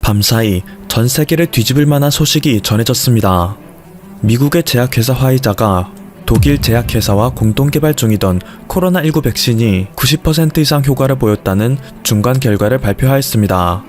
밤사이 전 세계를 뒤집을 만한 소식이 전해졌습니다. 미국의 제약회사 화이자가 독일 제약회사와 공동 개발 중이던 코로나19 백신이 90% 이상 효과를 보였다는 중간 결과를 발표하였습니다.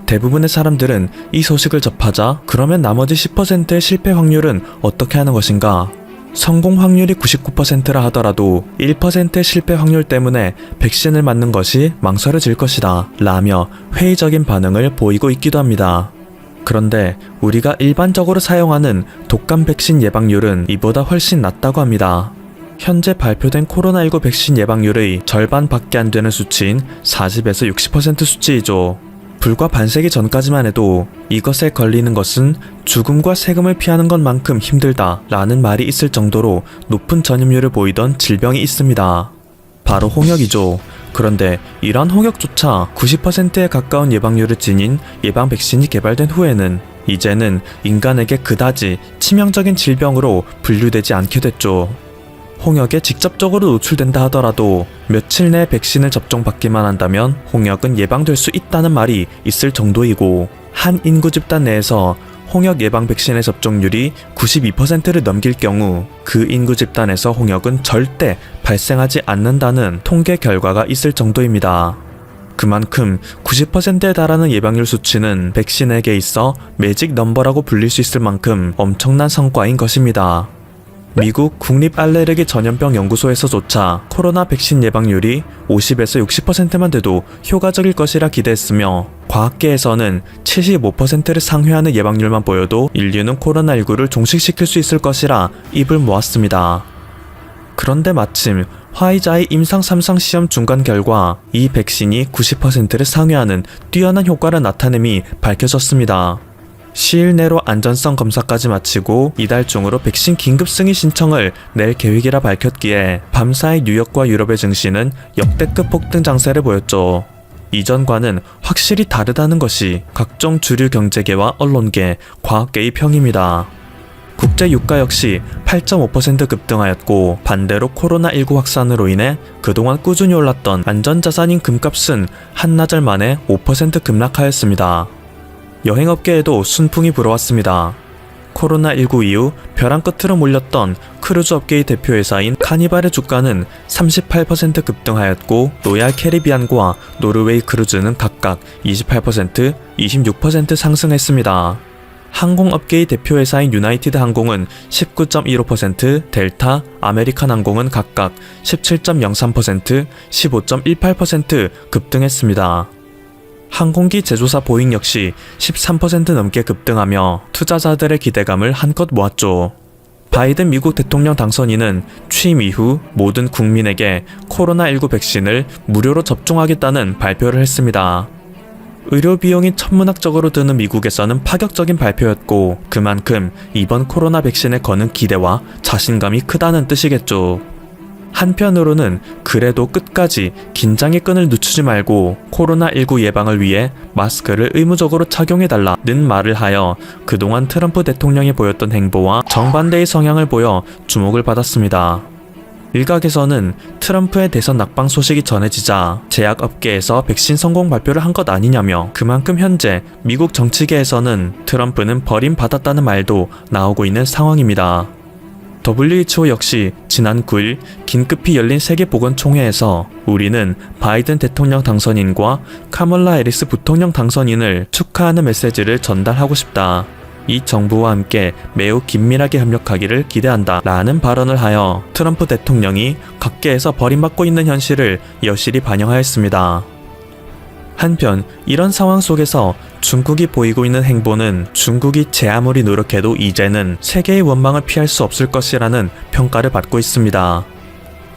대부분의 사람들은 이 소식을 접하자 그러면 나머지 10%의 실패 확률은 어떻게 하는 것인가? 성공 확률이 99%라 하더라도 1%의 실패 확률 때문에 백신을 맞는 것이 망설여질 것이다 라며 회의적인 반응을 보이고 있기도 합니다. 그런데 우리가 일반적으로 사용하는 독감 백신 예방률은 이보다 훨씬 낮다고 합니다. 현재 발표된 코로나19 백신 예방률의 절반밖에 안 되는 수치인 40에서 60% 수치이죠. 불과 반세기 전까지만 해도 이것에 걸리는 것은 죽음과 세금을 피하는 것만큼 힘들다 라는 말이 있을 정도로 높은 전염률을 보이던 질병이 있습니다. 바로 홍역이죠. 그런데 이러한 홍역조차 90%에 가까운 예방률을 지닌 예방 백신이 개발된 후에는 이제는 인간에게 그다지 치명적인 질병으로 분류되지 않게 됐죠. 홍역에 직접적으로 노출된다 하더라도 며칠 내에 백신을 접종받기만 한다면 홍역은 예방될 수 있다는 말이 있을 정도이고, 한 인구 집단 내에서 홍역 예방 백신의 접종률이 92%를 넘길 경우 그 인구 집단에서 홍역은 절대 발생하지 않는다는 통계 결과가 있을 정도입니다. 그만큼 90%에 달하는 예방률 수치는 백신에게 있어 매직 넘버라고 불릴 수 있을 만큼 엄청난 성과인 것입니다. 미국 국립알레르기 전염병 연구소에서조차 코로나 백신 예방률이 50에서 60%만 돼도 효과적일 것이라 기대했으며, 과학계에서는 75%를 상회하는 예방률만 보여도 인류는 코로나19를 종식시킬 수 있을 것이라 입을 모았습니다. 그런데 마침 화이자의 임상 3상 시험 중간 결과 이 백신이 90%를 상회하는 뛰어난 효과를 나타냄이 밝혀졌습니다. 시일 내로 안전성 검사까지 마치고 이달 중으로 백신 긴급 승인 신청을 낼 계획이라 밝혔기에 밤사이 뉴욕과 유럽의 증시는 역대급 폭등 장세를 보였죠. 이전과는 확실히 다르다는 것이 각종 주류 경제계와 언론계, 과학계의 평입니다. 국제 유가 역시 8.5% 급등하였고, 반대로 코로나19 확산으로 인해 그동안 꾸준히 올랐던 안전자산인 금값은 한나절 만에 5% 급락하였습니다. 여행업계에도 순풍이 불어왔습니다. 코로나19 이후 벼랑 끝으로 몰렸던 크루즈 업계의 대표회사인 카니발의 주가는 38% 급등하였고, 로얄 캐리비안과 노르웨이 크루즈는 각각 28%, 26% 상승했습니다. 항공업계의 대표회사인 유나이티드 항공은 19.15%, 델타, 아메리칸 항공은 각각 17.03%, 15.18% 급등했습니다. 항공기 제조사 보잉 역시 13% 넘게 급등하며 투자자들의 기대감을 한껏 모았죠. 바이든 미국 대통령 당선인은 취임 이후 모든 국민에게 코로나19 백신을 무료로 접종하겠다는 발표를 했습니다. 의료 비용이 천문학적으로 드는 미국에서는 파격적인 발표였고, 그만큼 이번 코로나 백신에 거는 기대와 자신감이 크다는 뜻이겠죠. 한편으로는 그래도 끝까지 긴장의 끈을 늦추지 말고 코로나19 예방을 위해 마스크를 의무적으로 착용해달라는 말을 하여 그동안 트럼프 대통령이 보였던 행보와 정반대의 성향을 보여 주목을 받았습니다. 일각에서는 트럼프의 대선 낙방 소식이 전해지자 제약업계에서 백신 성공 발표를 한 것 아니냐며, 그만큼 현재 미국 정치계에서는 트럼프는 버림받았다는 말도 나오고 있는 상황입니다. WHO 역시 지난 9일 긴급히 열린 세계보건총회에서 우리는 바이든 대통령 당선인과 카멀라 해리스 부통령 당선인을 축하하는 메시지를 전달하고 싶다. 이 정부와 함께 매우 긴밀하게 협력하기를 기대한다 라는 발언을 하여 트럼프 대통령이 각계에서 버림받고 있는 현실을 여실히 반영하였습니다. 한편 이런 상황 속에서 중국이 보이고 있는 행보는 중국이 제 아무리 노력해도 이제는 세계의 원망을 피할 수 없을 것이라는 평가를 받고 있습니다.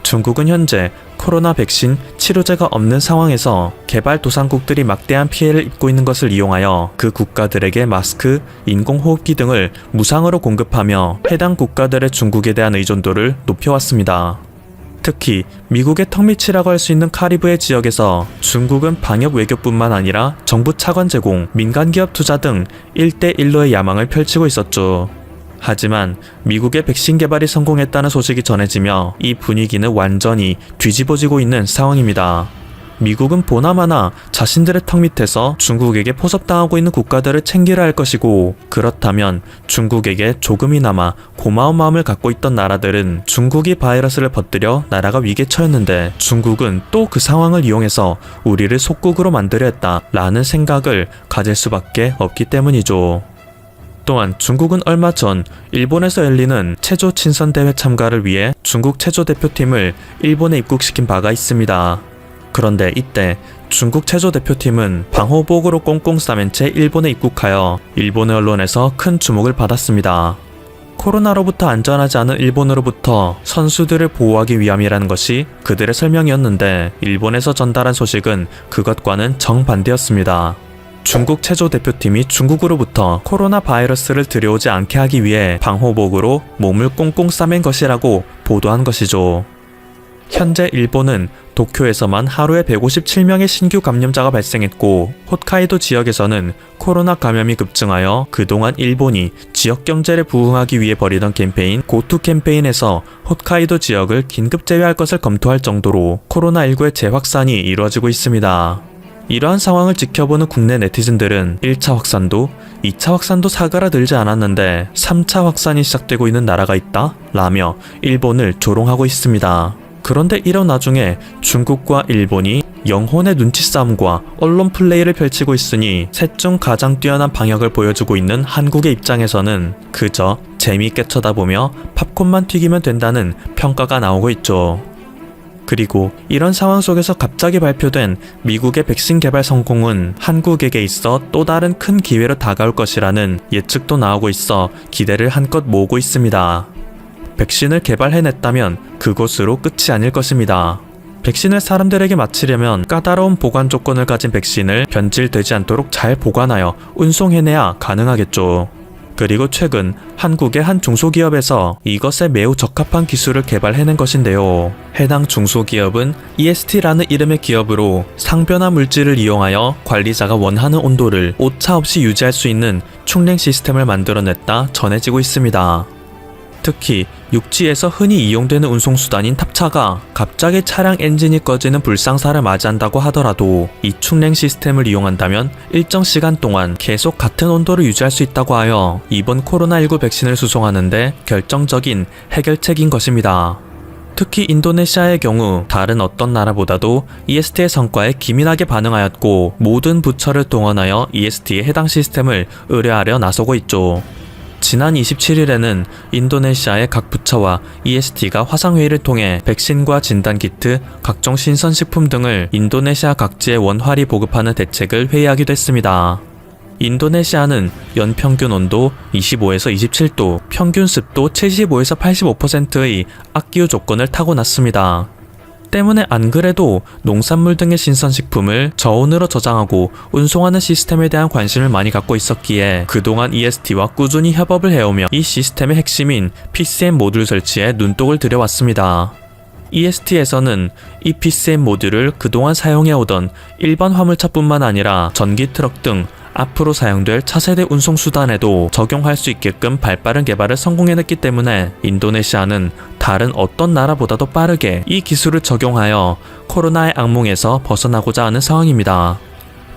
중국은 현재 코로나 백신 치료제가 없는 상황에서 개발도상국들이 막대한 피해를 입고 있는 것을 이용하여 그 국가들에게 마스크, 인공호흡기 등을 무상으로 공급하며 해당 국가들의 중국에 대한 의존도를 높여왔습니다. 특히 미국의 턱밑이라고 할 수 있는 카리브해 지역에서 중국은 방역 외교뿐만 아니라 정부 차관 제공, 민간기업 투자 등 1대1로의 야망을 펼치고 있었죠. 하지만 미국의 백신 개발이 성공했다는 소식이 전해지며 이 분위기는 완전히 뒤집어지고 있는 상황입니다. 미국은 보나마나 자신들의 턱 밑에서 중국에게 포섭당하고 있는 국가들을 챙기려 할 것이고, 그렇다면 중국에게 조금이나마 고마운 마음을 갖고 있던 나라들은 중국이 바이러스를 퍼뜨려 나라가 위기에 처했는데 중국은 또 그 상황을 이용해서 우리를 속국으로 만들려 했다 라는 생각을 가질 수밖에 없기 때문이죠. 또한 중국은 얼마 전 일본에서 열리는 체조 친선 대회 참가를 위해 중국 체조 대표팀을 일본에 입국시킨 바가 있습니다. 그런데 이때 중국 체조 대표팀은 방호복으로 꽁꽁 싸맨 채 일본에 입국하여 일본의 언론에서 큰 주목을 받았습니다. 코로나로부터 안전하지 않은 일본으로부터 선수들을 보호하기 위함이라는 것이 그들의 설명이었는데, 일본에서 전달한 소식은 그것과는 정반대였습니다. 중국 체조 대표팀이 중국으로부터 코로나 바이러스를 들여오지 않게 하기 위해 방호복으로 몸을 꽁꽁 싸맨 것이라고 보도한 것이죠. 현재 일본은 도쿄에서만 하루에 157명의 신규 감염자가 발생했고, 홋카이도 지역에서는 코로나 감염이 급증하여 그동안 일본이 지역 경제를 부흥하기 위해 벌이던 캠페인 고투 캠페인에서 홋카이도 지역을 긴급 제외할 것을 검토할 정도로 코로나19의 재확산이 이루어지고 있습니다. 이러한 상황을 지켜보는 국내 네티즌들은 1차 확산도 2차 확산도 사그라들지 않았는데 3차 확산이 시작되고 있는 나라가 있다? 라며 일본을 조롱하고 있습니다. 그런데 이런 와중에 중국과 일본이 영혼의 눈치 싸움과 언론 플레이를 펼치고 있으니 셋 중 가장 뛰어난 방역을 보여주고 있는 한국의 입장에서는 그저 재미있게 쳐다보며 팝콘만 튀기면 된다는 평가가 나오고 있죠. 그리고 이런 상황 속에서 갑자기 발표된 미국의 백신 개발 성공은 한국에게 있어 또 다른 큰 기회로 다가올 것이라는 예측도 나오고 있어 기대를 한껏 모으고 있습니다. 백신을 개발해냈다면 그것으로 끝이 아닐 것입니다. 백신을 사람들에게 맞히려면 까다로운 보관 조건을 가진 백신을 변질되지 않도록 잘 보관하여 운송해내야 가능하겠죠. 그리고 최근 한국의 한 중소기업에서 이것에 매우 적합한 기술을 개발해낸 것인데요. 해당 중소기업은 EST라는 이름의 기업으로 상변화 물질을 이용하여 관리자가 원하는 온도를 오차 없이 유지할 수 있는 충냉 시스템을 만들어냈다 전해지고 있습니다. 특히 육지에서 흔히 이용되는 운송수단인 탑차가 갑자기 차량 엔진이 꺼지는 불상사를 맞이한다고 하더라도 이 충냉 시스템을 이용한다면 일정 시간 동안 계속 같은 온도를 유지할 수 있다고 하여 이번 코로나19 백신을 수송하는데 결정적인 해결책인 것입니다. 특히 인도네시아의 경우 다른 어떤 나라보다도 EST의 성과에 기민하게 반응하였고, 모든 부처를 동원하여 EST의 해당 시스템을 의뢰하려 나서고 있죠. 지난 27일에는 인도네시아의 각 부처와 EST가 화상회의를 통해 백신과 진단키트, 각종 신선식품 등을 인도네시아 각지에 원활히 보급하는 대책을 회의하기도 했습니다. 인도네시아는 연평균 온도 25에서 27도, 평균 습도 75에서 85%의 악기후 조건을 타고났습니다. 때문에 안 그래도 농산물 등의 신선식품을 저온으로 저장하고 운송하는 시스템에 대한 관심을 많이 갖고 있었기에 그동안 EST와 꾸준히 협업을 해오며 이 시스템의 핵심인 PCM 모듈 설치에 눈독을 들여왔습니다. EST에서는 이 PCM 모듈을 그동안 사용해오던 일반 화물차뿐만 아니라 전기 트럭 등 앞으로 사용될 차세대 운송수단에도 적용할 수 있게끔 발빠른 개발을 성공해냈기 때문에 인도네시아는 다른 어떤 나라보다도 빠르게 이 기술을 적용하여 코로나의 악몽에서 벗어나고자 하는 상황입니다.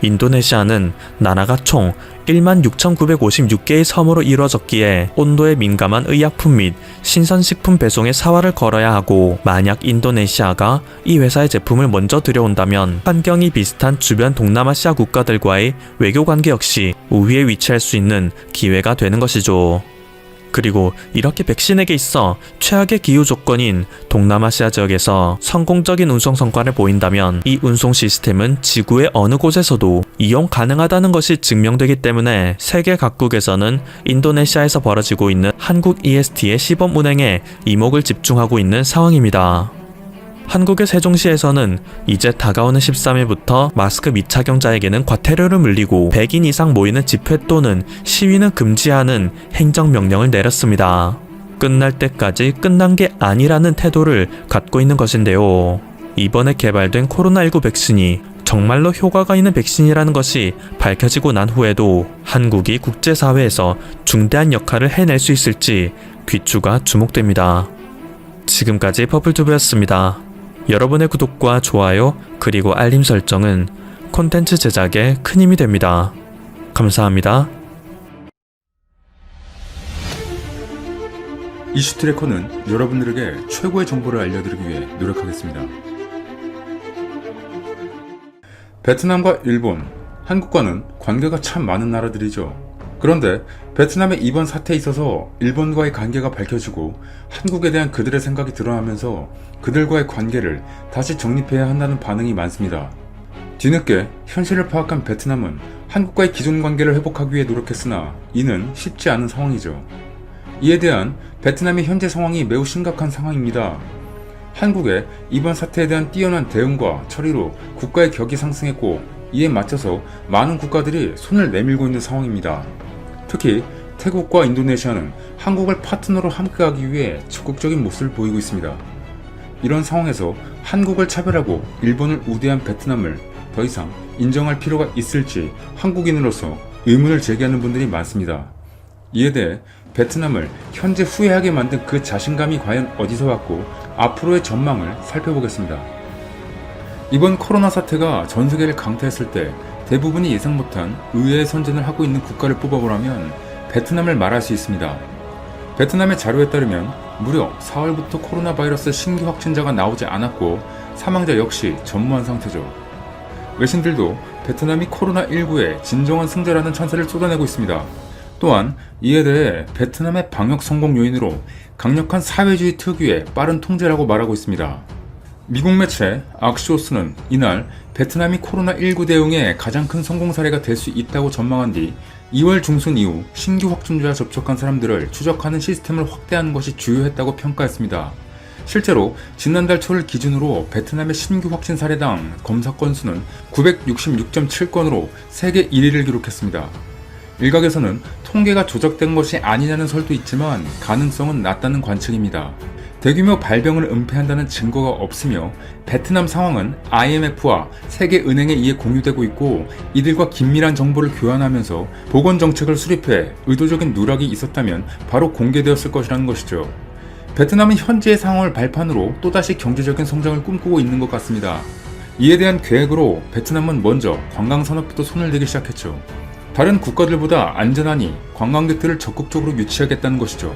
인도네시아는 나라가 총 16,956개의 섬으로 이루어졌기에 온도에 민감한 의약품 및 신선식품 배송에 사활을 걸어야 하고, 만약 인도네시아가 이 회사의 제품을 먼저 들여온다면 환경이 비슷한 주변 동남아시아 국가들과의 외교관계 역시 우위에 위치할 수 있는 기회가 되는 것이죠. 그리고 이렇게 백신에게 있어 최악의 기후 조건인 동남아시아 지역에서 성공적인 운송 성과를 보인다면 이 운송 시스템은 지구의 어느 곳에서도 이용 가능하다는 것이 증명되기 때문에 세계 각국에서는 인도네시아에서 벌어지고 있는 한국 EST의 시범 운행에 이목을 집중하고 있는 상황입니다. 한국의 세종시에서는 이제 다가오는 13일부터 마스크 미착용자에게는 과태료를 물리고 100인 이상 모이는 집회 또는 시위는 금지하는 행정명령을 내렸습니다. 끝날 때까지 끝난 게 아니라는 태도를 갖고 있는 것인데요. 이번에 개발된 코로나19 백신이 정말로 효과가 있는 백신이라는 것이 밝혀지고 난 후에도 한국이 국제사회에서 중대한 역할을 해낼 수 있을지 귀추가 주목됩니다. 지금까지 퍼플튜브였습니다. 여러분의 구독과 좋아요, 그리고 알림 설정은 콘텐츠 제작에 큰 힘이 됩니다. 감사합니다. 이슈 트래커는 여러분들에게 최고의 정보를 알려드리기 위해 노력하겠습니다. 베트남과 일본, 한국과는 관계가 참 많은 나라들이죠. 그런데 베트남의 이번 사태에 있어서 일본과의 관계가 밝혀지고 한국에 대한 그들의 생각이 드러나면서 그들과의 관계를 다시 정립해야 한다는 반응이 많습니다. 뒤늦게 현실을 파악한 베트남은 한국과의 기존 관계를 회복하기 위해 노력했으나 이는 쉽지 않은 상황이죠. 이에 대한 베트남의 현재 상황이 매우 심각한 상황입니다. 한국의 이번 사태에 대한 뛰어난 대응과 처리로 국가의 격이 상승했고 이에 맞춰서 많은 국가들이 손을 내밀고 있는 상황입니다. 특히 태국과 인도네시아는 한국을 파트너로 함께하기 위해 적극적인 모습을 보이고 있습니다. 이런 상황에서 한국을 차별하고 일본을 우대한 베트남을 더 이상 인정할 필요가 있을지 한국인으로서 의문을 제기하는 분들이 많습니다. 이에 대해 베트남을 현재 후회하게 만든 그 자신감이 과연 어디서 왔고 앞으로의 전망을 살펴보겠습니다. 이번 코로나 사태가 전 세계를 강타했을 때 대부분이 예상 못한 의외의 선전을 하고 있는 국가를 뽑아보라면 베트남을 말할 수 있습니다. 베트남의 자료에 따르면 무려 4월부터 코로나 바이러스 신규 확진자가 나오지 않았고 사망자 역시 전무한 상태죠. 외신들도 베트남이 코로나19의 진정한 승자라는 찬사를 쏟아내고 있습니다. 또한 이에 대해 베트남의 방역 성공 요인으로 강력한 사회주의 특유의 빠른 통제라고 말하고 있습니다. 미국 매체 악시오스는 이날 베트남이 코로나19 대응의 가장 큰 성공 사례가 될 수 있다고 전망한 뒤 2월 중순 이후 신규 확진자와 접촉한 사람들을 추적하는 시스템을 확대하는 것이 주요했다고 평가했습니다. 실제로 지난달 초를 기준으로 베트남의 신규 확진 사례당 검사 건수는 966.7건으로 세계 1위를 기록했습니다. 일각에서는 통계가 조작된 것이 아니냐는 설도 있지만 가능성은 낮다는 관측입니다. 대규모 발병을 은폐한다는 증거가 없으며 베트남 상황은 IMF와 세계은행에 의해 공유되고 있고 이들과 긴밀한 정보를 교환하면서 보건정책을 수립해 의도적인 누락이 있었다면 바로 공개되었을 것이라는 것이죠. 베트남은 현재의 상황을 발판으로 또다시 경제적인 성장을 꿈꾸고 있는 것 같습니다. 이에 대한 계획으로 베트남은 먼저 관광산업부터 손을 대기 시작했죠. 다른 국가들보다 안전하니 관광객들을 적극적으로 유치하겠다는 것이죠.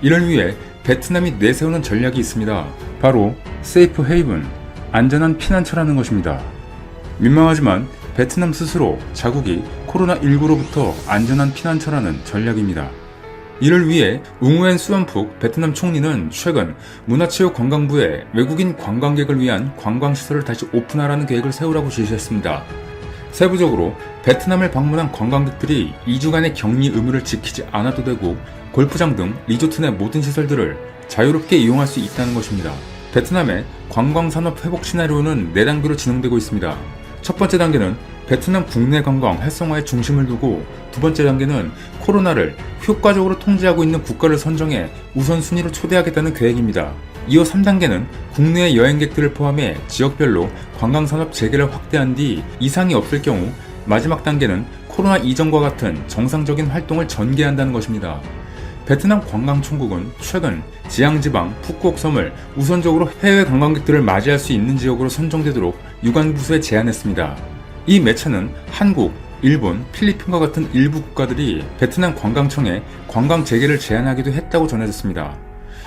이를 위해 베트남이 내세우는 전략이 있습니다. 바로 세이프 헤이븐, 안전한 피난처라는 것입니다. 민망하지만 베트남 스스로 자국이 코로나19로부터 안전한 피난처라는 전략입니다. 이를 위해 웅웬 수완푹 베트남 총리는 최근 문화체육관광부에 외국인 관광객을 위한 관광시설을 다시 오픈하라는 계획을 세우라고 지시했습니다. 세부적으로 베트남을 방문한 관광객들이 2주간의 격리 의무를 지키지 않아도 되고 골프장 등 리조트 내 모든 시설들을 자유롭게 이용할 수 있다는 것입니다. 베트남의 관광산업 회복 시나리오는 4단계로 진행되고 있습니다. 첫 번째 단계는 베트남 국내 관광 활성화에 중심을 두고 두 번째 단계는 코로나를 효과적으로 통제하고 있는 국가를 선정해 우선순위로 초대하겠다는 계획입니다. 이어 3단계는 국내 여행객들을 포함해 지역별로 관광산업 재개를 확대한 뒤 이상이 없을 경우 마지막 단계는 코로나 이전과 같은 정상적인 활동을 전개한다는 것입니다. 베트남 관광총국은 최근 지앙지방 푸꾸옥 섬을 우선적으로 해외 관광객들을 맞이할 수 있는 지역으로 선정되도록 유관부서에 제안했습니다. 이 매체는 한국, 일본, 필리핀과 같은 일부 국가들이 베트남 관광청에 관광 재개를 제안하기도 했다고 전해졌습니다.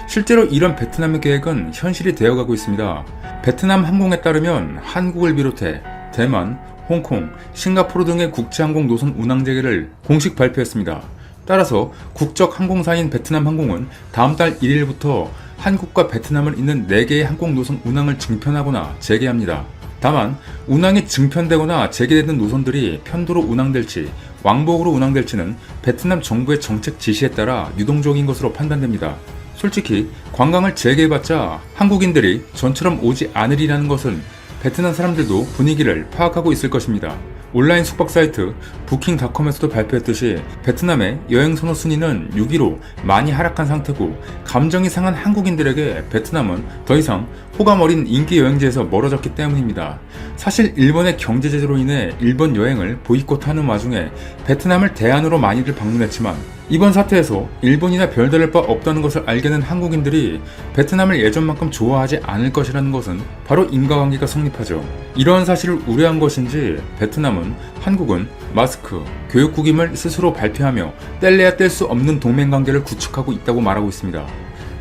실제로 이런 베트남의 계획은 현실이 되어가고 있습니다. 베트남 항공에 따르면 한국을 비롯해 대만, 홍콩, 싱가포르 등의 국제항공 노선 운항 재개를 공식 발표했습니다. 따라서 국적 항공사인 베트남 항공은 다음 달 1일부터 한국과 베트남을 잇는 4개의 항공 노선 운항을 증편하거나 재개합니다. 다만 운항이 증편되거나 재개되는 노선들이 편도로 운항될지 왕복으로 운항될지는 베트남 정부의 정책 지시에 따라 유동적인 것으로 판단됩니다. 솔직히 관광을 재개해봤자 한국인들이 전처럼 오지 않으리라는 것은 베트남 사람들도 분위기를 파악하고 있을 것입니다. 온라인 숙박 사이트 부킹닷컴에서도 발표했듯이 베트남의 여행 선호 순위는 6위로 많이 하락한 상태고 감정이 상한 한국인들에게 베트남은 더 이상 호감 어린 인기 여행지에서 멀어졌기 때문입니다. 사실 일본의 경제 제재로 인해 일본 여행을 보이콧하는 와중에 베트남을 대안으로 많이들 방문했지만 이번 사태에서 일본이나 별다를 바 없다는 것을 알게 된 한국인들이 베트남을 예전만큼 좋아하지 않을 것이라는 것은 바로 인과관계가 성립하죠. 이러한 사실을 우려한 것인지 베트남은 한국은 마스크, 교육국임을 스스로 발표하며 뗄래야 뗄 수 없는 동맹관계를 구축하고 있다고 말하고 있습니다.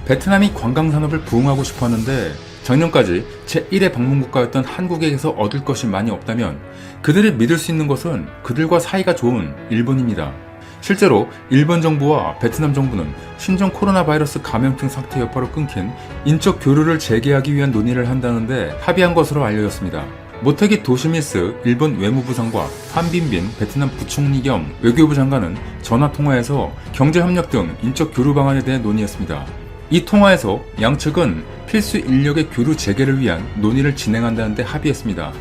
베트남이 관광산업을 부흥하고 싶어 하는데 작년까지 제1의 방문국가였던 한국에게서 얻을 것이 많이 없다면 그들을 믿을 수 있는 것은 그들과 사이가 좋은 일본입니다. 실제로 일본 정부와 베트남 정부는 신종 코로나 바이러스 감염증 사태 여파로 끊긴 인적 교류를 재개하기 위한 논의를 한다는데 합의한 것으로 알려졌습니다. 모테기 도시미스 일본 외무부상과 한빈빈 베트남 부총리 겸 외교부 장관은 전화통화에서 경제협력 등 인적 교류 방안에 대해 논의했습니다. 이 통화에서 양측은 필수 인력의 교류 재개를 위한 논의를 진행한다는 데 합의했습니다.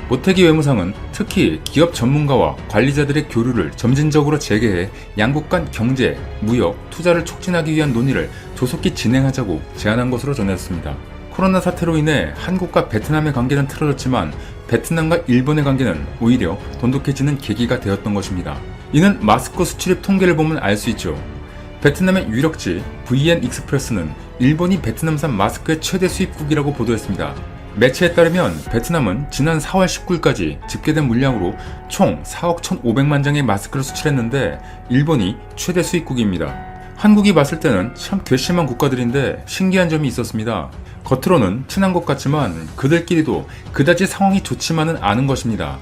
모테기 외무상은 특히 기업 전문가와 관리자들의 교류를 점진적으로 재개해 양국 간 경제, 무역, 투자를 촉진하기 위한 논의를 조속히 진행하자고 제안한 것으로 전해졌습니다. 코로나 사태로 인해 한국과 베트남의 관계는 틀어졌지만 베트남과 일본의 관계는 오히려 돈독해지는 계기가 되었던 것입니다. 이는 마스크 수출입 통계를 보면 알 수 있죠. 베트남의 유력지 VN 익스프레스는 일본이 베트남산 마스크의 최대 수입국이라고 보도했습니다. 매체에 따르면 베트남은 지난 4월 19일까지 집계된 물량으로 총 4억 1,500만 장의 마스크를 수출했는데 일본이 최대 수입국입니다. 한국이 봤을 때는 참 괘씸한 국가들인데 신기한 점이 있었습니다. 겉으로는 친한 것 같지만 그들끼리도 그다지 상황이 좋지만은 않은 것입니다.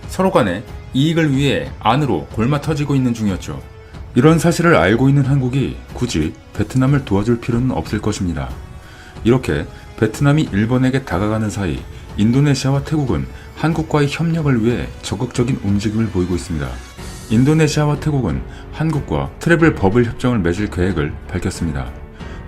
서로 간에 이익을 위해 안으로 골마 터지고 있는 중이었죠. 이런 사실을 알고 있는 한국이 굳이 베트남을 도와줄 필요는 없을 것입니다. 이렇게 베트남이 일본에게 다가가는 사이 인도네시아와 태국은 한국과의 협력을 위해 적극적인 움직임을 보이고 있습니다. 인도네시아와 태국은 한국과 트래블 버블 협정을 맺을 계획을 밝혔습니다.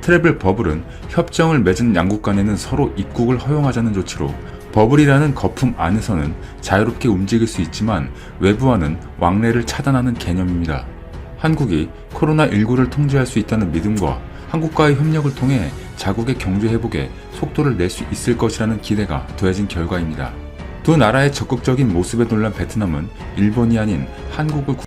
트래블 버블은 협정을 맺은 양국 간에는 서로 입국을 허용하자는 조치로 버블이라는 거품 안에서는 자유롭게 움직일 수 있지만 외부와는 왕래를 차단하는 개념입니다. 한국이 코로나19를 통제할 수 있다는 믿음과 한국과의 협력을 통해 자국의 경제 회복에 속도를 낼 수 있을 것이라는 기대가 더해진 결과입니다. 두 나라의 적극적인 모습에 놀란 베트남은 일본이 아닌 한국을